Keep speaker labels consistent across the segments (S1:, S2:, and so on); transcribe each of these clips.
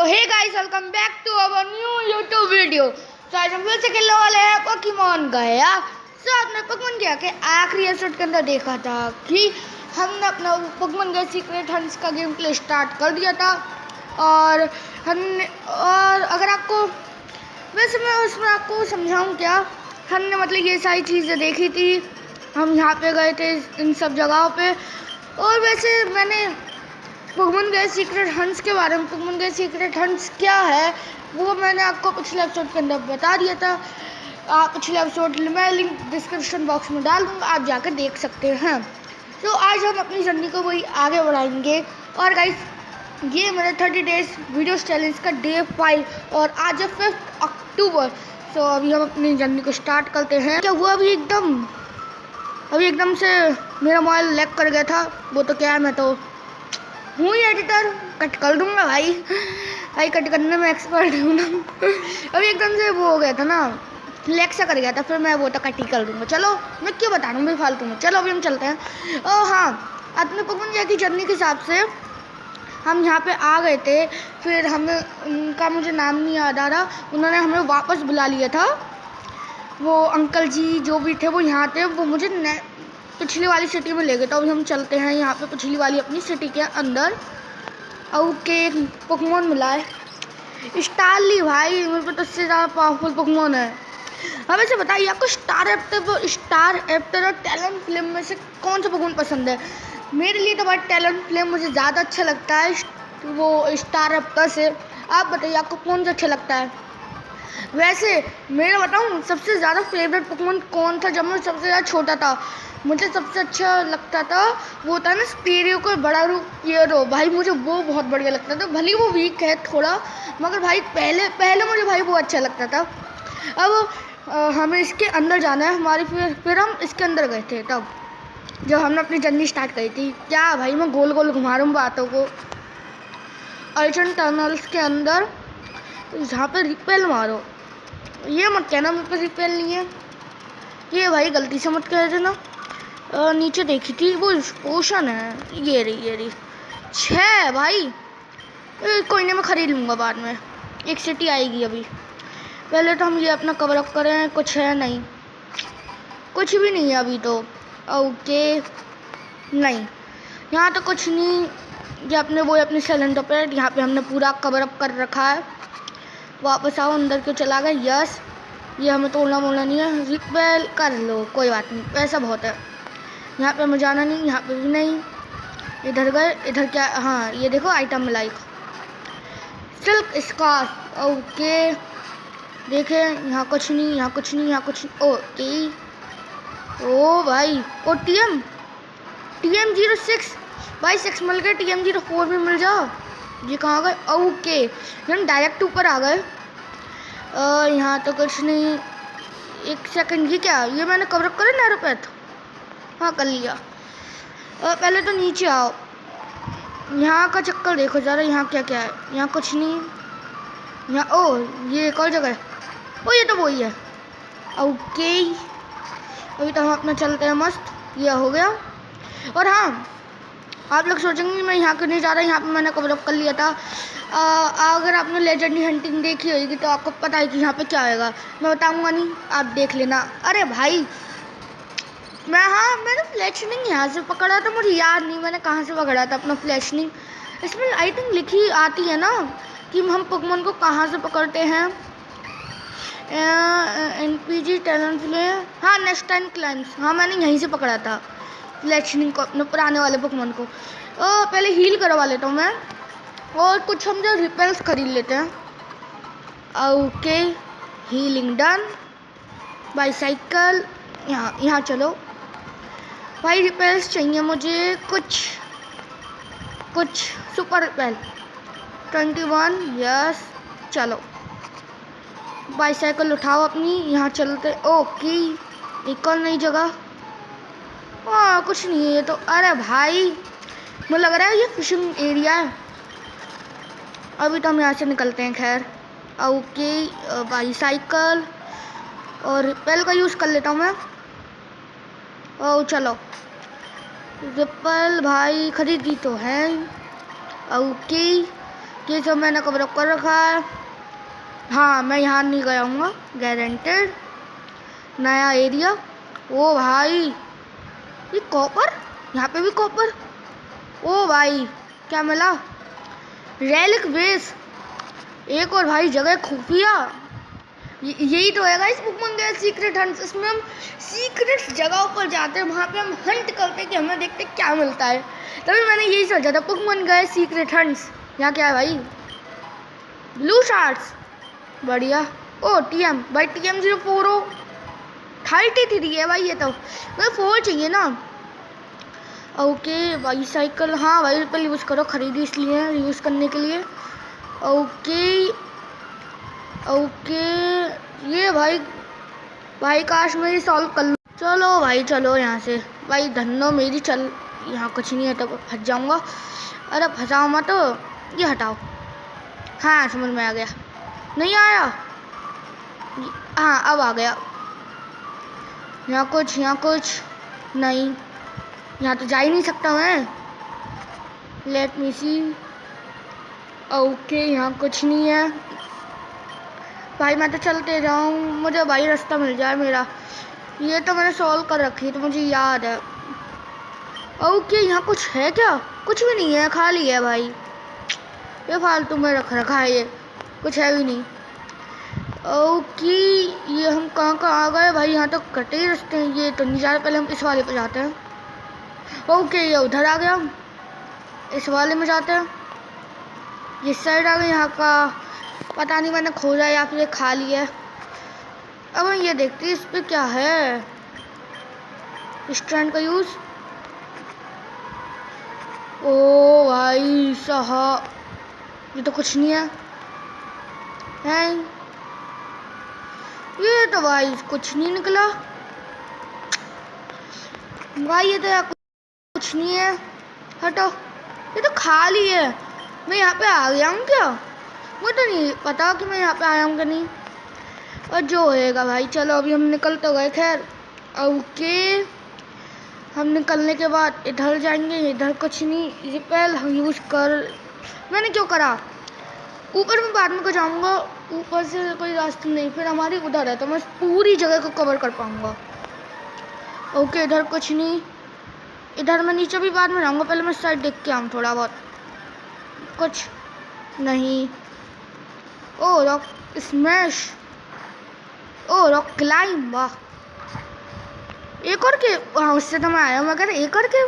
S1: Hey guys, welcome back to our new YouTube video. तो आज हम फिर से खेलने वाले हैं पोकेमॉन गया। तो आपने पोकेमॉन गया के आखिरी एपिसोड के अंदर देखा था कि हमने अपना पोकेमॉन गया सीक्रेट हंट्स का गेम प्ले स्टार्ट कर दिया था। और अगर आपको वैसे मैं उसमें आपको समझाऊँ क्या, हमने मतलब ये सारी चीज़ें देखी थी। हम यहाँ पे गए थे इन सब जगहों पे। और वैसे मैंने पोकेमॉन गो सीक्रेट हंट्स के बारे में, पोकेमॉन गो सीक्रेट हंट्स क्या है वो मैंने आपको पिछले एपिसोड के अंदर बता दिया था। आप पिछले एपिसोड मैं लिंक डिस्क्रिप्शन बॉक्स में डाल दूँगा, आप जाकर देख सकते हैं। तो आज हम अपनी जर्नी को वही आगे बढ़ाएंगे। और गाइस, ये मेरे 30 डेज वीडियो चैलेंज का डे 5 और आज है 5 अक्टूबर। तो अभी हम अपनी जर्नी को स्टार्ट करते हैं। क्या हुआ अभी एकदम से मेरा मोबाइल लैग कर गया था। वो तो क्या है, मैं तो हूँ ही एडिटर, कट कर दूँगा भाई कट करने में एक्सपर्ट हूँ ना। अभी एकदम से वो हो गया था ना, लैग सा कर गया था, फिर मैं वो तो कट ही कर दूँगा। चलो मैं क्यों बता रहा हूँ भाई फालतू में। चलो अभी हम चलते हैं। हाँ, अपने पोकेमॉन गो की जर्नी के हिसाब से हम यहाँ पे आ गए थे। फिर हमें उनका मुझे नाम नहीं याद आ रहा, उन्होंने हमें वापस बुला लिया था। वो अंकल जी जो भी थे वो यहाँ थे, वो मुझे पिछली वाली सिटी में ले गए। तो अभी हम चलते हैं यहाँ पे पिछली वाली अपनी सिटी के अंदर। ओके, पोकेमॉन मिला है स्टारली भाई, मेरे पे तो उससे ज़्यादा पावरफुल पोकेमॉन है। हमें से बताइए आपको स्टार एप्टर और टैलेंट फ्लेम में से कौन सा पोकेमॉन पसंद है। मेरे लिए तो भाई टैलेंट फ्लेम मुझे ज़्यादा अच्छा लगता है वो स्टार एप्टर से। आप बताइए आपको कौन सा अच्छा लगता है। वैसे मैं बताऊँ सबसे ज़्यादा फेवरेट पोकेमॉन कौन था जब मैं सबसे ज़्यादा छोटा था। मुझे सबसे अच्छा लगता था वो था ना स्पीरियो का बड़ा रूप ईयरो भाई, मुझे वो बहुत बढ़िया लगता था। भले वो वीक है थोड़ा, मगर भाई पहले मुझे भाई वो अच्छा लगता था। अब हमें इसके अंदर जाना है हमारी। फिर हम इसके अंदर गए थे तब जब हमने अपनी जर्नी स्टार्ट करी थी। क्या भाई मैं गोल गोल घुमा रहा हूँ बातों को। अर्चन टनल्स के अंदर जहाँ पर रिपेल मारो, ये मत कहना मुझ पर रिपेल नहीं है, ये भाई गलती से मत कह देना। नीचे देखी थी वो पोशन है, ये रही 6 भाई। कोई नहीं, मैं ख़रीद लूँगा बाद में, एक सिटी आएगी अभी। पहले तो हम ये अपना कवर अप करें। कुछ है नहीं, कुछ भी नहीं है अभी तो। ओके, नहीं यहाँ तो कुछ नहीं। ये अपने सिलेंडर पर यहाँ पे हमने पूरा कवर अप कर रखा है। वापस आओ, अंदर क्यों चला गया। यस, ये हमें तोड़ना मोड़ना नहीं है, रिपेल कर लो, कोई बात नहीं, पैसा बहुत है। यहाँ पे हमें जाना नहीं, यहाँ पे भी नहीं। इधर गए, इधर क्या, हाँ ये देखो आइटम मिला एक सिल्क स्कार्फ। ओके, देखे यहाँ कुछ नहीं, यहाँ कुछ नहीं, यहाँ कुछ नहीं। ओके, ओ भाई, ओ TM 06 भाई 6 मिल गए, TM 04 भी मिल जाओ। ये कहाँ गए। ओके, हम डायरेक्ट ऊपर आ गए। यहाँ तो कुछ नहीं। एक सेकंड, ये क्या, ये मैंने कवर अप करा नैरोपैथ। हाँ कर लिया। पहले तो नीचे आओ, यहाँ का चक्कर देखो ज़रा, यहाँ क्या क्या है। यहाँ कुछ नहीं। यहाँ ओ ये एक और जगह है। ओ ये तो वही है। ओके, अभी तो हम अपना चलते हैं मस्त। ये हो गया। और हाँ, आप लोग सोचेंगे मैं यहाँ क्यों नहीं जा रहा, यहाँ पे मैंने कवर अप कर लिया था। अगर आपने लेजेंडरी हंटिंग देखी होगी तो आपको पता है कि यहाँ पे क्या होगा। मैं बताऊँगा नहीं, आप देख लेना। अरे भाई मैंने फ्लैशनिंग यहाँ से पकड़ा था, मुझे याद नहीं मैंने कहाँ से पकड़ा था अपना फ्लैशनिंग। इसमें आई थिंक लिखी आती है ना कि हम पोकेमॉन को कहाँ से पकड़ते हैं। NPG टैलेंट फ्लेम, हाँ नेक्स्ट टाइम क्लाइम्स, हाँ मैंने यहीं से पकड़ा था फ्लैशनिंग को, अपने पुराने वाले पोकेमॉन को। पहले हील करवा लेता हूँ मैं, और कुछ हम जो रिपेल्स खरीद लेते हैं। Okay, healing done. बाईसाइकिल, यहाँ चलो भाई, रिपेल्स चाहिए मुझे कुछ सुपर रिपेल 21। यस, चलो बाईसाइकिल उठाओ अपनी, यहाँ चलते। ओके, एक और नई जगह। कुछ नहीं है ये तो। अरे भाई मुझे लग रहा है ये फिशिंग एरिया है। अभी तो हम यहाँ से निकलते हैं। खैर ओके, बाईसाइकिल और रिपेल का यूज़ कर लेता हूँ मैं। चलो रिपेल भाई खरीदी तो है। ओके, ये सब मैंने कवर अप कर रखा है। हाँ, मैं यहाँ नहीं गया हूँ गारंटेड। नया एरिया। ओ भाई, ये कॉपर, यहाँ पे भी कॉपर। ओ भाई, क्या मिला? Relic base. एक और भाई जगह खुफिया। यही तो है गाइस पोकेमॉन गो सीक्रेट हंट। इसमें हम सीक्रेट जगहों पर जाते हैं, वहाँ पे हम हंट करते हैं कि हमें देखते क्या मिलता है। तभी मैंने यही सोचा था पोकेमॉन गो सीक्रेट हंट्स। यहाँ क्या है भाई? ब्लू शार्ट्स, बढ़िया। ओ टीएम भाई, TM 04 33 है भाई। ये तो मुझे 4 चाहिए ना। ओके भाई साइकिल, हाँ भाई रिपल यूज़ करो, खरीदी इसलिए यूज़ करने के लिए। ओके ओके, ये भाई काश मैं ये सॉल्व कर लूँ। चलो भाई चलो यहाँ से भाई, धन्नो मेरी। चल, यहाँ कुछ नहीं है तो फंस जाऊँगा। अरे फंसाओ मत, ये हटाओ। हाँ समझ में आ गया। नहीं आया? हाँ अब आ गया। यहाँ कुछ नहीं, यहाँ तो जा ही नहीं सकता मैं। लेट मी सी। ओके यहाँ कुछ नहीं है भाई, मैं तो चलते जाऊँ, मुझे भाई रास्ता मिल जाए मेरा। ये तो मैंने सॉल्व कर रखी है तो मुझे याद है। ओके यहाँ कुछ है क्या? कुछ भी नहीं है, खाली है भाई। ये फालतू में रख रखा है, ये कुछ है भी नहीं। ओके ये हम कहाँ आ गए भाई? यहाँ तो कटे ही रास्ते हैं, ये तो नहीं जा रहे। पहले हम इस वाले पे जाते हैं। ओके ये उधर आ गया, इस वाले में जाते हैं। ये साइड आ गई, यहाँ का पता नहीं मैंने खोजा या फिर खा लिया। अब ये देखते हैं इस पे क्या है। स्टैंड का यूज़। ओ भाई साहब, ये तो कुछ नहीं है। ये तो भाई कुछ नहीं निकला भाई। ये तो यार कुछ नहीं है, हटो। ये तो खाली है। मैं यहाँ पे आ गया हूँ क्या? मुझे तो नहीं पता कि मैं यहाँ पे आया हूँ कि नहीं। और जो होएगा भाई, चलो अभी हम निकल तो गए। खैर ओके, हम निकलने के बाद इधर जाएंगे। इधर कुछ नहीं, रिपेल यूज़ कर। मैंने क्यों करा? ऊपर में बाद में को जाऊँगा, ऊपर से कोई रास्ता नहीं, फिर हमारी उधर है तो मैं पूरी जगह को कवर कर पाऊँगा। ओके इधर कुछ नहीं, इधर मैं नीचे भी बाद में जाऊँगा। पहले मैं साइड देख के आऊँ थोड़ा बहुत। कुछ नहीं। ओ रॉक स्मैश, ओ रॉक क्लाइम, वाह। एक और के, हाँ उससे तो मैं आया हूँ। मगर एक और के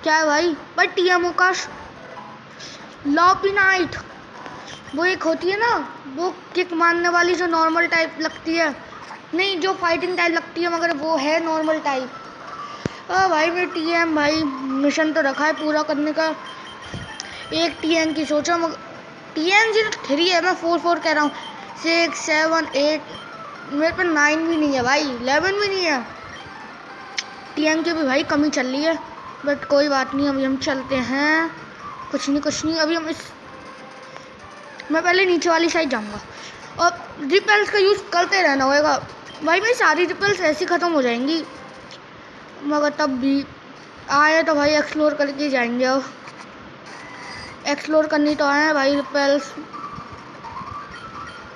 S1: क्या है भाई? बट TM ओकाश लॉपिनाइट, वो एक होती है ना, वो किक मारने वाली जो नॉर्मल टाइप लगती है, नहीं जो फाइटिंग टाइप लगती है, मगर वो है नॉर्मल टाइप। भाई मैं TM भाई मिशन तो रखा है पूरा करने का। एक TM की सोचा, मगर TM 03 है। मैं 4 कह रहा हूँ। 6 7 8, मेरे पे 9 भी नहीं है भाई, 11 भी नहीं है। TM की भी भाई कमी चल रही है, बट कोई बात नहीं। अभी हम चलते हैं। कुछ नहीं अभी हम मैं पहले नीचे वाली साइड जाऊंगा और रिपेल्स का यूज़ करते रहना होगा भाई। मेरी सारी रिपेल्स ऐसी ख़त्म हो जाएंगी, मगर तब भी आए तो भाई एक्सप्लोर करके जाएंगे। अब एक्सप्लोर करनी तो आए भाई रिपेल्स।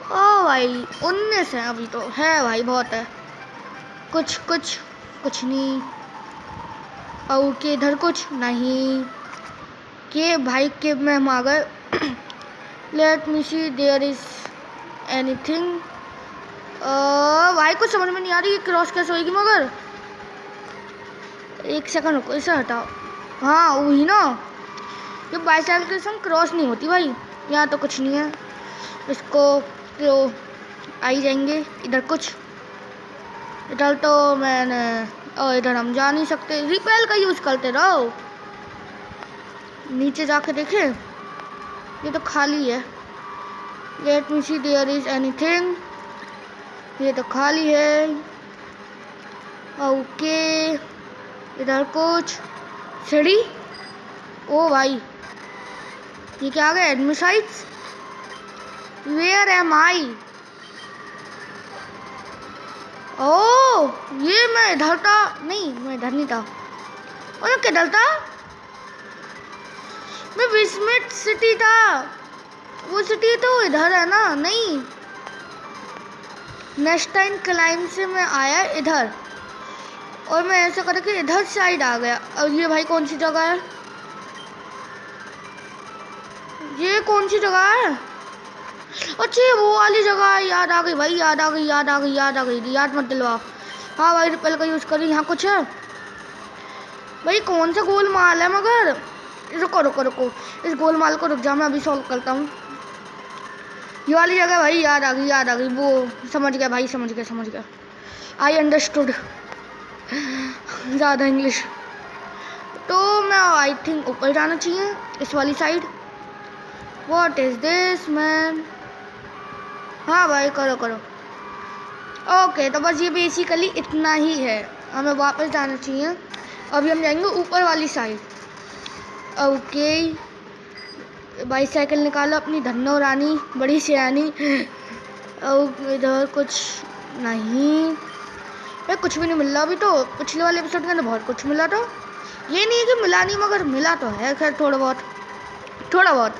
S1: ओ भाई 19 है अभी तो, है भाई बहुत है। कुछ नहीं। ओके इधर कुछ नहीं के भाई के में हम आ गए। Let me see there is anything. भाई कुछ समझ में नहीं आ रही क्रॉस कैसे होगी, मगर एक सेकंड रुको, इसे हटाओ। हाँ वही ना, ये बाईसाइकिल से क्रॉस नहीं होती भाई। यहाँ तो कुछ नहीं है, इसको तो आ ही जाएंगे। इधर तो मैंने, इधर हम जा नहीं सकते। रिपेल का यूज़ करते रहो। नीचे जाके देखें, ये तो खाली है। Let me see there is anything. ये तो खाली है। ओके इधर कुछ सीढ़ी। ओ भाई ये क्या आ गया? एडमिसाइड्स, वेयर एम आई? ओ ये मैं इधर था, नहीं मैं इधर नहीं था। और किधर था? मैं विस्मिट सिटी था, वो सिटी तो इधर है ना। नहीं, नेस्टाइन क्लाइम से मैं आया इधर और मैं ऐसा करा कि इधर साइड आ गया। और ये भाई कौन सी जगह है? ये कौन सी जगह है? अच्छा वो वाली जगह है, याद आ गई भाई, याद आ गई, याद आ गई, याद आ गई, याद मत दिलवा। हाँ भाई रिपेल का यूज़ करी। यहाँ कुछ है भाई, कौन सा गोल माल है मगर? रुको रुको रुको, इस गोल माल को रुक जा, मैं अभी सॉल्व करता हूँ। ये वाली जगह भाई, याद आ गई, याद आ गई, वो समझ गया भाई, समझ गया, समझ गया। I understood. ज़्यादा इंग्लिश। तो मैं आई थिंक ऊपर जाना चाहिए, इस वाली side. What is this man? हाँ भाई करो करो। ओके तो बस ये बेसिकली इतना ही है, हमें वापस जाना चाहिए। अभी हम जाएंगे ऊपर वाली साइड। ओके बाईसाइकिल निकालो अपनी धन्नो रानी, बड़ी सियानी। इधर कुछ नहीं भाई, कुछ भी नहीं मिल रहा अभी तो। पिछले वाले एपिसोड के अंदर बहुत कुछ मिला था, ये नहीं है कि मिला नहीं, मगर मिला तो है खैर थोड़ा बहुत, थोड़ा बहुत।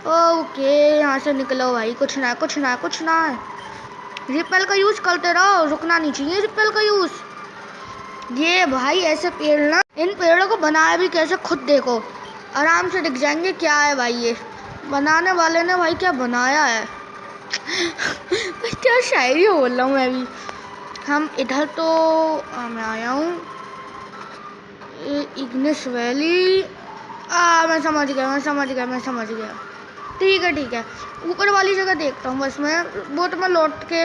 S1: ओके यहाँ से निकलो भाई, कुछ ना कुछ ना कुछ ना है। रिपेल का यूज़ करते रहो, रुकना नहीं चाहिए रिपेल का यूज़। ये भाई ऐसे पेड़ ना, इन पेड़ों को बनाया भी कैसे खुद देखो, आराम से दिख जाएंगे क्या है भाई। ये बनाने वाले ने भाई क्या बनाया है। क्या शायरी बोल रहा हूँ मैं भी। हम इधर तो मैं आया हूँ, इग्निस वैली। मैं समझ गया, मैं समझ गया, मैं समझ गया। ठीक है ठीक है, ऊपर वाली जगह देखता हूँ बस मैं। वो तो मैं लौट के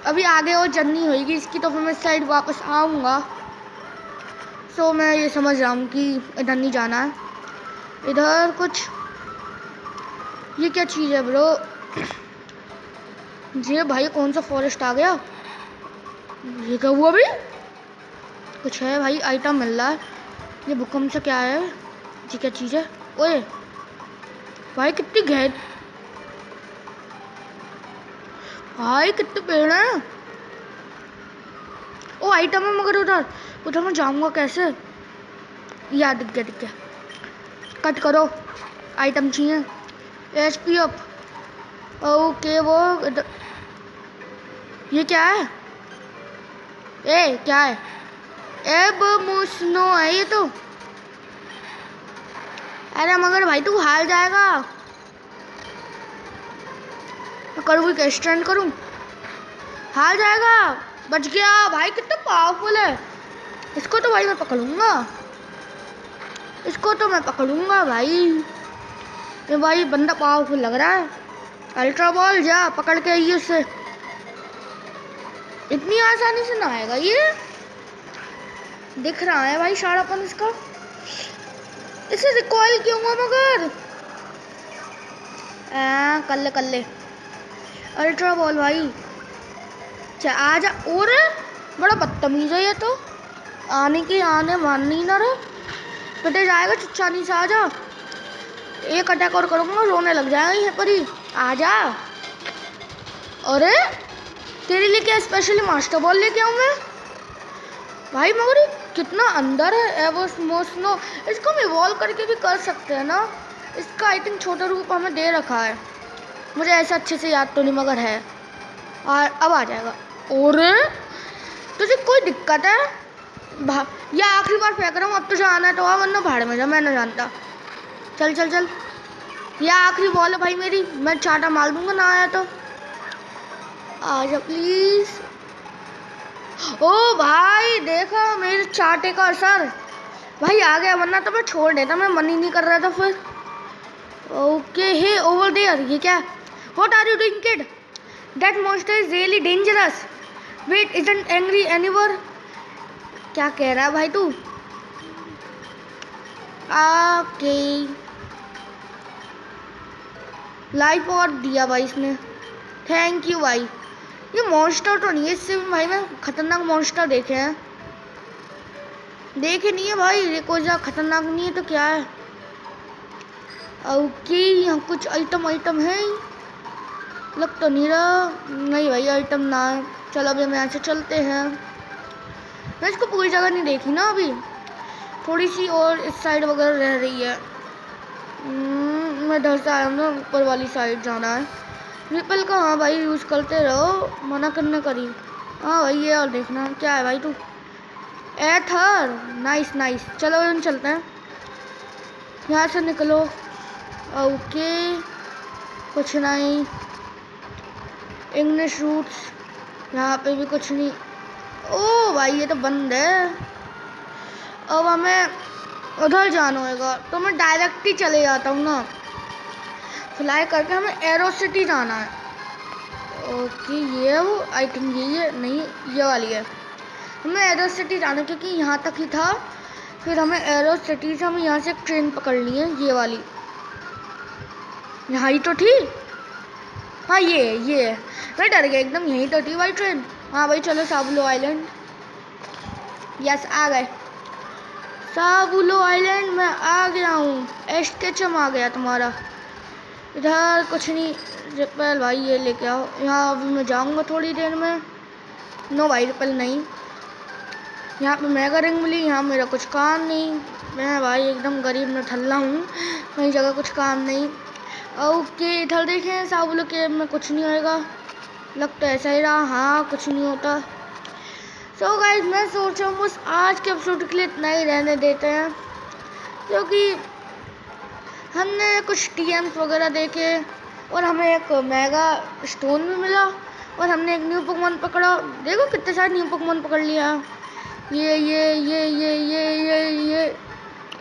S1: अभी आगे और जर्नी होगी इसकी, तो फिर मैं इस साइड वापस आऊँगा। सो मैं ये समझ रहा हूँ कि इधर नहीं जाना है। इधर कुछ, ये क्या चीज़ है ब्रो? ये भाई कौन सा फॉरेस्ट आ गया? ये क्या हुआ भी? कुछ है भाई, आइटम मिल रहा है। ये भूकंप से क्या है? ये क्या चीज़ है? ओए भाई कितनी गहरी, भाई कितने पेड़ हैं। ओ आइटम है मगर उधर, उधर मैं जाऊंगा कैसे? याद दिख गया, दिख गया। कट करो, आइटम चाहिए। HP up. ओके वो ये क्या है? ए क्या है? एब मुस्नो है ये तो। अरे मगर भाई तू हार जाएगा। मैं करूँ क्या, स्टैंड करूँ? हार जाएगा। बच गया भाई, कितना पावरफुल है। इसको तो भाई मैं पकड़ूंगा, इसको तो मैं पकड़ूंगा भाई। ये भाई बंदा पावरफुल लग रहा है। अल्ट्रा बॉल जा पकड़ के आइए उससे। इतनी आसानी से ना आएगा ये, दिख रहा है भाई सारापन इसका। इसे रिकॉइल क्यों हुआ मगर? कर ले अल्ट्रा बॉल भाई। अच्छा आ जा। और बड़ा बदतमीज है ये तो, आने की आने माननी ना रहे, पिटे जाएगा चुच्चानी से। आ जा, एक अटैक और करूँगा रोने लग जाएगा यहाँ पर ही। आ जा। अरे तेरे लिए क्या स्पेशली मास्टर बॉल लेके आऊँ मैं भाई? मगर ये कितना अंदर है एवोस्मोस्नो। इसको हम इवॉल्व करके भी कर सकते हैं ना। इसका आई थिंक छोटा रूप हमें दे रखा है, मुझे ऐसा अच्छे से याद तो नहीं मगर है। और अब आ जाएगा। और तुझे कोई दिक्कत है? या आखिरी बार फेंक रहा हूँ, अब तो जाना है तो आ, वरना भाड़ में जा, मैं नहीं जानता। चल चल चल, यह आखिरी बॉल है भाई मेरी, मैं चाटा मार दूंगा ना आया तो। आ जा प्लीज। ओ भाई देखा मेरे चाटे का असर भाई आ गया, वरना तो मैं छोड़ देता, मैं मन ही नहीं कर रहा था फिर। ओके हे ओवर देयर, ये क्या? What are you doing kid? That monster is really dangerous. Wait isn't angry anywhere. क्या कह रहा है भाई तू? ओके लाइफ और दिया भाई इसने, थैंक यू भाई। ये मॉन्स्टर तो नहीं है, इससे भी भाई मैं खतरनाक मॉन्स्टर देखे हैं। देखे नहीं है भाई, ये कोई ज़्यादा खतरनाक नहीं है तो क्या है। ओके यहाँ कुछ आइटम है, लग तो नहीं रहा। नहीं भाई आइटम ना है। चलो अभी हम यहाँ से चलते हैं। मैं इसको पूरी जगह नहीं देखी ना अभी, थोड़ी सी और इस साइड वगैरह रह रही है। मैं इधर से आया हूँ ना, ऊपर वाली साइड जाना है। रिपल का हाँ भाई यूज़ करते रहो, मना करने करी। हाँ भाई ये और देखना क्या है भाई तू। एथर नाइस नाइस, चलो हम चलते हैं, यहाँ से निकलो। ओके कुछ नहीं, इंग्लिश रूट्स यहाँ पे भी कुछ नहीं। ओ भाई ये तो बंद है। अब हमें उधर जाना होगा, तो मैं डायरेक्ट ही चले जाता हूँ ना, फ्लाई करके हमें एरो सिटी जाना है। ओके ये वो आई थिंक ये नहीं ये वाली है, हमें एरो सिटी जाना क्योंकि यहाँ तक ही था। फिर हमें एरो सिटी से हमें यहाँ से एक ट्रेन पकड़नी है, ये वाली, यहाँ ही तो थी। हाँ ये मैं डर गया एकदम, यहीं तो थी भाई ट्रेन। हाँ भाई चलो साबुलो आइलैंड, यस आ गए साबुलो आइलैंड में आ गया हूँ। एस्केचम आ गया तुम्हारा। इधर कुछ नहीं रिपल भाई, ये लेके आओ। यहाँ अभी मैं जाऊँगा थोड़ी देर में। नो भाई रिपल नहीं, यहाँ पे मेगा रिंग मिली, यहाँ मेरा कुछ काम नहीं। मैं भाई एकदम गरीब में ठल्ला हूँ, कहीं जगह कुछ काम नहीं। ओके इधर देखें साबुलो केव में कुछ नहीं होएगा, लग तो ऐसा ही रहा। हाँ कुछ नहीं होता। सो गाइस मैं सोच रहा हूँ बस आज के एपिसोड के लिए इतना ही रहने देते हैं, क्योंकि हमने कुछ TMs वगैरह देखे और हमें एक मेगा स्टोन भी मिला और हमने एक न्यू पोकेमॉन पकड़ा। देखो कितने सारे न्यू पोकेमॉन पकड़ लिया। ये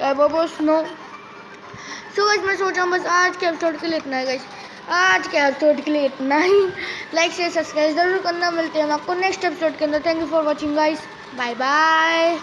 S1: एबोबो स्नो। सो गाइस मैं सोच रहा हूँ बस आज के एपिसोड के लिए इतना है गाइस, आज के एपिसोड के लिए इतना ही। लाइक शेयर सब्सक्राइब जरूर करना। मिलते हैं हम आपको नेक्स्ट एपिसोड के अंदर। Thank you for watching guys, bye bye.